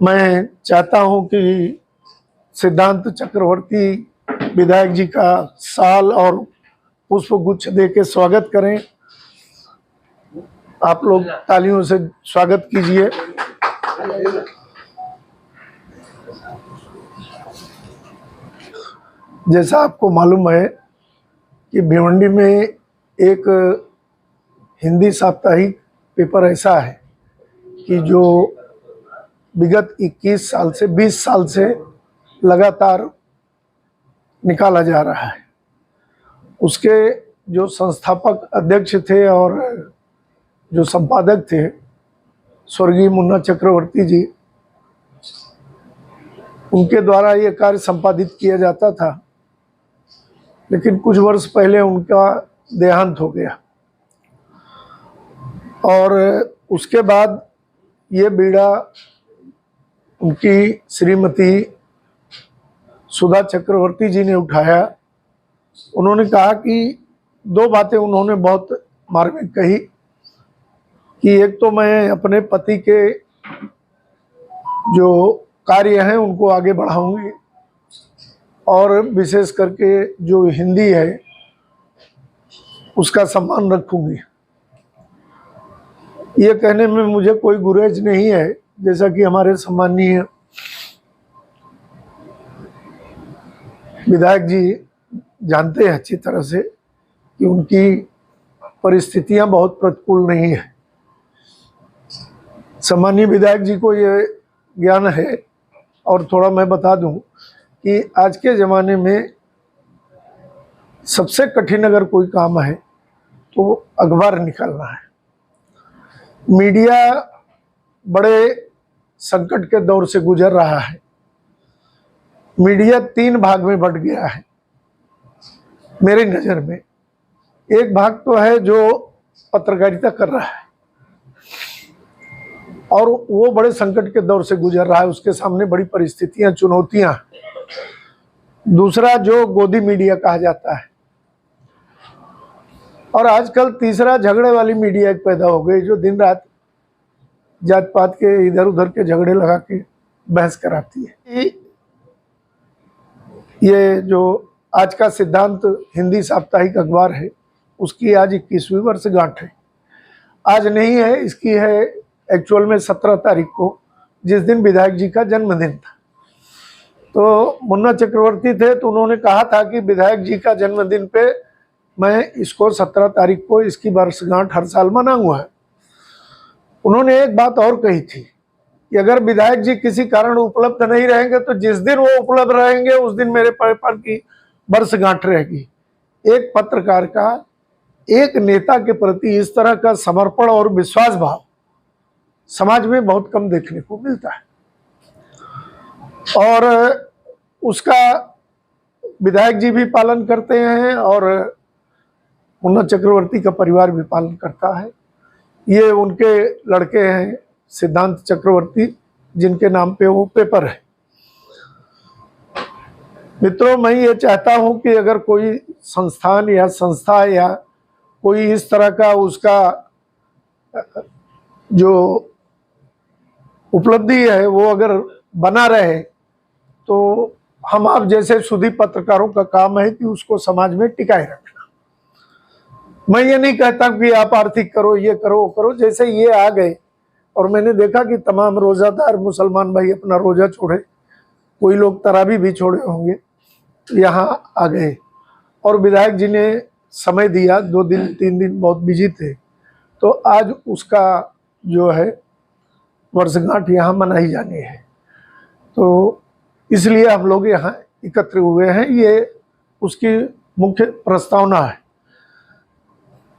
मैं चाहता हूं कि सिद्धांत चक्रवर्ती विधायक जी का शाल और पुष्प गुच्छ दे के स्वागत करें। आप लोग तालियों से स्वागत कीजिए। जैसा आपको मालूम है कि भिवंडी में एक हिंदी साप्ताहिक पेपर ऐसा है कि जो विगत 21 साल से 20 साल से लगातार निकाला जा रहा है। उसके जो संस्थापक अध्यक्ष थे और जो संपादक थे स्वर्गीय मुन्ना चक्रवर्ती जी, उनके द्वारा ये कार्य संपादित किया जाता था, लेकिन कुछ वर्ष पहले उनका देहांत हो गया और उसके बाद ये बीड़ा उनकी श्रीमती सुधा चक्रवर्ती जी ने उठाया। उन्होंने कहा कि दो बातें उन्होंने बहुत मार्मिक कही कि एक तो मैं अपने पति के जो कार्य हैं उनको आगे बढ़ाऊंगी और विशेष करके जो हिंदी है उसका सम्मान रखूंगी। ये कहने में मुझे कोई गुरेज नहीं है, जैसा कि हमारे सम्माननीय विधायक जी जानते हैं अच्छी तरह से कि उनकी परिस्थितियां बहुत प्रतिकूल नहीं है। सम्माननीय विधायक जी को ये ज्ञान है। और थोड़ा मैं बता दूं कि आज के ज़माने में सबसे कठिन अगर कोई काम है तो अखबार निकालना है। मीडिया बड़े संकट के दौर से गुजर रहा है। मीडिया 3 भाग में बंट गया है मेरी नज़र में। एक भाग तो है जो पत्रकारिता कर रहा है और वो बड़े संकट के दौर से गुजर रहा है, उसके सामने बड़ी परिस्थितियां, चुनौतियां। दूसरा जो गोदी मीडिया कहा जाता है, और आजकल तीसरा झगड़े वाली मीडिया एक पैदा हो गई जो दिन रात जात पात के इधर उधर के झगड़े लगा के बहस कराती है। ये जो आज का सिद्धांत हिंदी साप्ताहिक अखबार है उसकी आज 21वीं वर्षगांठ है। आज नहीं है, इसकी है एक्चुअल में 17 तारीख को, जिस दिन विधायक जी का जन्मदिन था। तो मुन्ना चक्रवर्ती थे तो उन्होंने कहा था कि विधायक जी का जन्मदिन पे मैं इसको 17 तारीख को इसकी वर्षगांठ हर साल मनाऊंगा। उन्होंने एक बात और कही थी कि अगर विधायक जी किसी कारण उपलब्ध नहीं रहेंगे तो जिस दिन वो उपलब्ध रहेंगे उस दिन मेरे पेपर की वर्षगांठ रहेगी। एक पत्रकार का एक नेता के प्रति इस तरह का समर्पण और विश्वास भाव समाज में बहुत कम देखने को मिलता है, और उसका विधायक जी भी पालन करते हैं और मुन्ना चक्रवर्ती का परिवार भी पालन करता है। ये उनके लड़के हैं सिद्धांत चक्रवर्ती, जिनके नाम पे वो पेपर है। मित्रों, मैं ये चाहता हूं कि अगर कोई संस्थान या संस्था या कोई इस तरह का उसका जो उपलब्धि है वो अगर बना रहे तो हम आप जैसे शुद्ध पत्रकारों का काम है कि उसको समाज में टिकाए रखना। मैं ये नहीं कहता कि आप आर्थिक करो, ये करो, वो करो। जैसे ये आ गए और मैंने देखा कि तमाम रोजादार मुसलमान भाई अपना रोजा छोड़े, कोई लोग तरावी भी छोड़े होंगे, यहाँ आ गए और विधायक जी ने समय दिया। 2 दिन 3 दिन बहुत बिजी थे, तो आज उसका जो है वर्षगांठ यहाँ मनाई जानी है। तो इसलिए हम लोग यहाँ एकत्र हुए हैं, ये उसकी मुख्य प्रस्तावना है।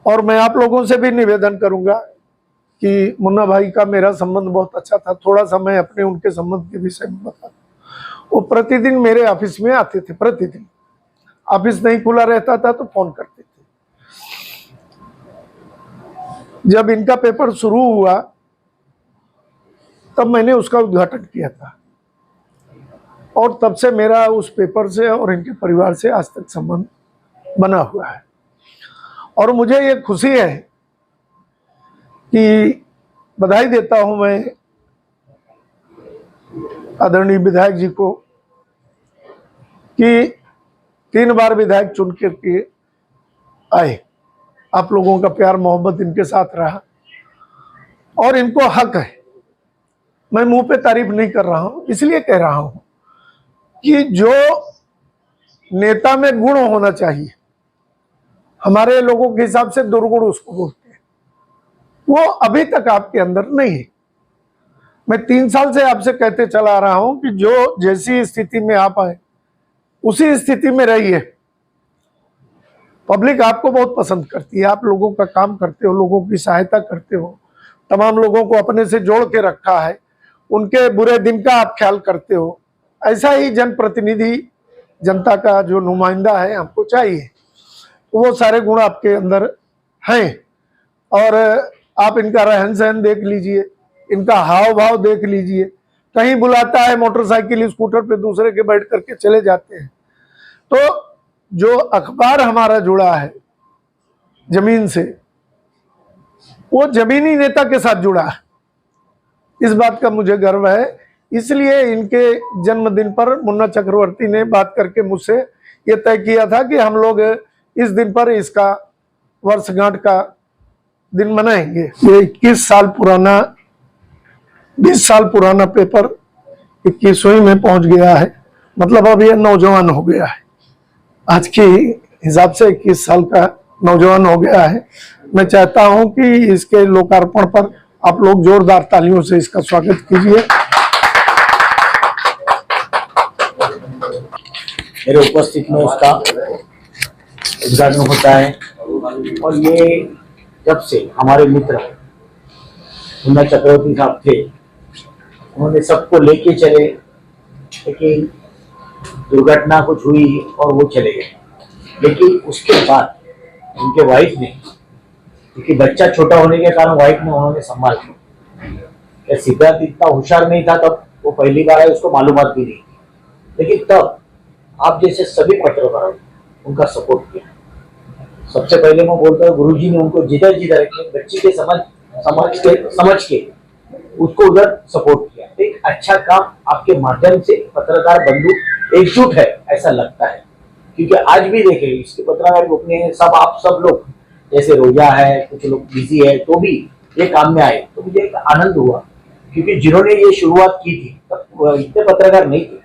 और मैं आप लोगों से भी निवेदन करूंगा कि मुन्ना भाई का मेरा संबंध बहुत अच्छा था। थोड़ा सा मैं अपने उनके संबंध के विषय में बता दूं। वो प्रतिदिन मेरे ऑफिस में आते थे, प्रतिदिन। ऑफिस नहीं खुला रहता था तो फोन करते थे। जब इनका पेपर शुरू हुआ तब मैंने उसका उद्घाटन किया था और तब से मेरा उस पेपर से और इनके परिवार से आज तक संबंध बना हुआ है। और मुझे ये खुशी है कि बधाई देता हूं मैं आदरणीय विधायक जी को कि 3 बार विधायक चुन करके आए। आप लोगों का प्यार मोहब्बत इनके साथ रहा और इनको हक है। मैं मुंह पे तारीफ नहीं कर रहा हूं, इसलिए कह रहा हूं कि जो नेता में गुण होना चाहिए, हमारे लोगों के हिसाब से दुर्गुण उसको बोलते हैं, वो अभी तक आपके अंदर नहीं है। मैं 3 साल से आपसे कहते चला रहा हूं कि जो जैसी स्थिति में आप आए उसी स्थिति में रहिए। पब्लिक आपको बहुत पसंद करती है, आप लोगों का काम करते हो, लोगों की सहायता करते हो, तमाम लोगों को अपने से जोड़ के रखा है, उनके बुरे दिन का आप ख्याल करते हो। ऐसा ही जनप्रतिनिधि, जनता का जो नुमाइंदा है, हमको चाहिए। तो वो सारे गुण आपके अंदर हैं और आप इनका रहन सहन देख लीजिए, इनका हाव भाव देख लीजिए। कहीं बुलाता है मोटरसाइकिल स्कूटर पे दूसरे के बैठ करके चले जाते हैं। तो जो अखबार हमारा जुड़ा है जमीन से, वो जमीनी नेता के साथ जुड़ा है। इस बात का मुझे गर्व है। इसलिए इनके जन्मदिन पर मुन्ना चक्रवर्ती ने बात करके मुझसे ये तय किया था कि हम लोग इस दिन पर इसका वर्षगांठ का दिन मनाएंगे। ये 21 साल पुराना, 20 साल पुराना पेपर 21वीं में पहुंच गया है। मतलब अब ये नौजवान हो गया है, आज के हिसाब से 21 साल का नौजवान हो गया है। मैं चाहता हूं कि इसके लोकार्पण पर आप लोग जोरदार तालियों से इसका स्वागत कीजिए। मेरे उपस्थित में उसका उद्घाटन होता है और ये जब से हमारे मित्र मुन्ना चक्रवर्ती साहब थे, उन्होंने सबको लेके चले, लेकिन दुर्घटना कुछ हुई और वो चले गए। लेकिन उसके बाद उनके वाइफ ने, क्योंकि बच्चा छोटा होने के कारण वाइफ ने उन्होंने संभाल लिया। सिद्धार्थ इतना होशियार नहीं था तब, वो पहली बार है, उसको मालूमात भी नहीं, लेकिन तब आप जैसे सभी पत्रकारों ने उनका सपोर्ट किया। सबसे पहले मैं बोलता हूँ, गुरुजी ने उनको जिधर जिधर बच्ची के समझ के उसको उधर सपोर्ट किया। एक अच्छा काम आपके माध्यम से पत्रकार बंधु एकजुट है ऐसा लगता है, क्योंकि आज भी देखे इसके पत्रकार रुकने सब आप सब लोग, जैसे रोजा है, कुछ लोग बिजी है, तो भी ये काम में आए, तो मुझे एक आनंद हुआ। क्योंकि जिन्होंने ये शुरुआत की थी तब इतने पत्रकार नहीं थे,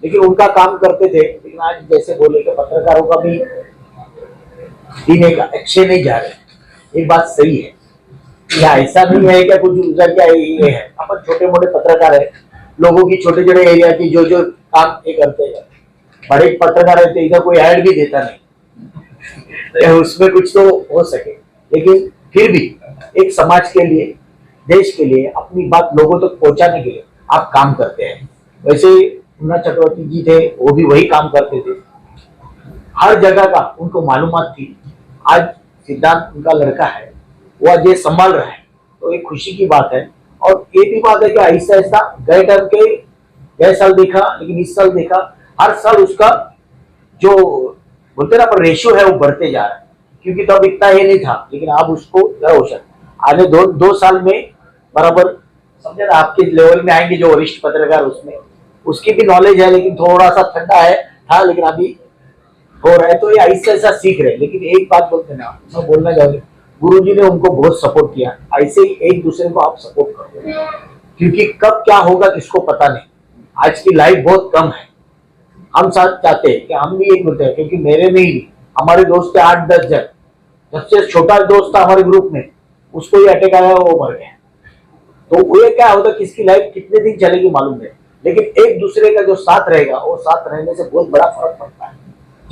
लेकिन उनका काम करते थे। लेकिन आज जैसे बोले कि पत्रकारों का भी दिन एक अच्छे नहीं जा रहे, एक बात सही है। या ऐसा नहीं है क्या कुछ उधर क्या ये है, अपन छोटे मोटे पत्रकार है, लोगों की छोटे छोटे एरिया की जो जो काम ये करते हैं। बड़े पत्रकार रहते इधर कोई ऐड भी देता नहीं, उसमें कुछ तो हो सके, लेकिन फिर भी एक समाज के लिए, देश के लिए, अपनी बात लोगों तक पहुंचाने के लिए आप काम करते हैं। वैसे मुन्ना चक्रवर्ती जी थे, वो भी वही काम करते थे, हर जगह का उनको मालूमात थी। आज सिद्धांत उनका लड़का है, वो आज ये संभाल रहा है, तो एक खुशी की बात है। और ये भी बात है कि ऐसा ऐसा गए साल देखा, लेकिन इस साल देखा, हर साल उसका जो बोलते ना पर रेशियो है वो बढ़ते जा रहा है। क्योंकि तब इतना ये नहीं था, लेकिन अब उसको क्या हो सकता, आगे दो साल में बराबर समझे ना, आपके लेवल में आएंगे जो वरिष्ठ पत्रकार, उसमें उसकी भी नॉलेज है, लेकिन थोड़ा सा ठंडा है था, लेकिन अभी हो रहा है। तो ये ऐसा ऐसा सीख रहे। लेकिन एक बात बोलते ना, मैं बोलना चाहूंगा, गुरुजी ने उनको बहुत सपोर्ट किया। ऐसे ही एक दूसरे को आप सपोर्ट करो, क्योंकि कब क्या होगा किसको पता नहीं। आज की लाइफ बहुत कम है। हम साथ चाहते हैं कि हम भी एक होते हैं, क्योंकि मेरे में ही हमारे दोस्त थे 8-10 जन, सबसे छोटा दोस्त था हमारे ग्रुप में, उसको ही अटैक आया, वो मर गया। तो वो क्या होता, किसकी लाइफ कितने दिन चलेगी मालूम नहीं, लेकिन एक दूसरे का जो साथ रहेगा, वो साथ रहने से बहुत बड़ा फर्क पड़ता है।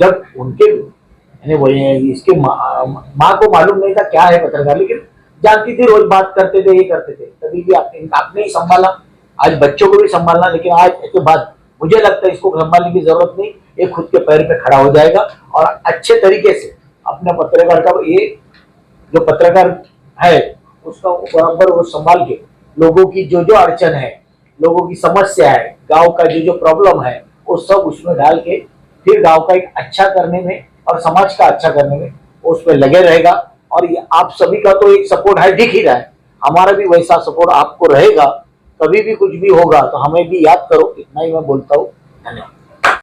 जब उनके इसके माँ को मालूम नहीं था क्या है पत्रकार, लेकिन जानती थी, रोज बात करते थे, ये करते थे, तभी भी आपने ही संभाला। आज बच्चों को भी संभालना, लेकिन आज के बाद मुझे लगता है इसको संभालने की जरूरत नहीं, ये खुद के पैर पे खड़ा हो जाएगा और अच्छे तरीके से अपने पत्रकार का, ये जो पत्रकार है उसका बराबर वो संभाल के लोगों की जो जो अड़चन है, लोगों की समस्या है, गांव का जो जो प्रॉब्लम है, वो सब उसमें डाल के फिर गांव का एक अच्छा करने में और समाज का अच्छा करने में उसमें लगे रहेगा। और ये आप सभी का तो एक सपोर्ट है, दिख ही रहा है, हमारा भी वैसा सपोर्ट आपको रहेगा। कभी भी कुछ भी होगा तो हमें भी याद करो, इतना ही मैं बोलता हूँ। धन्यवाद।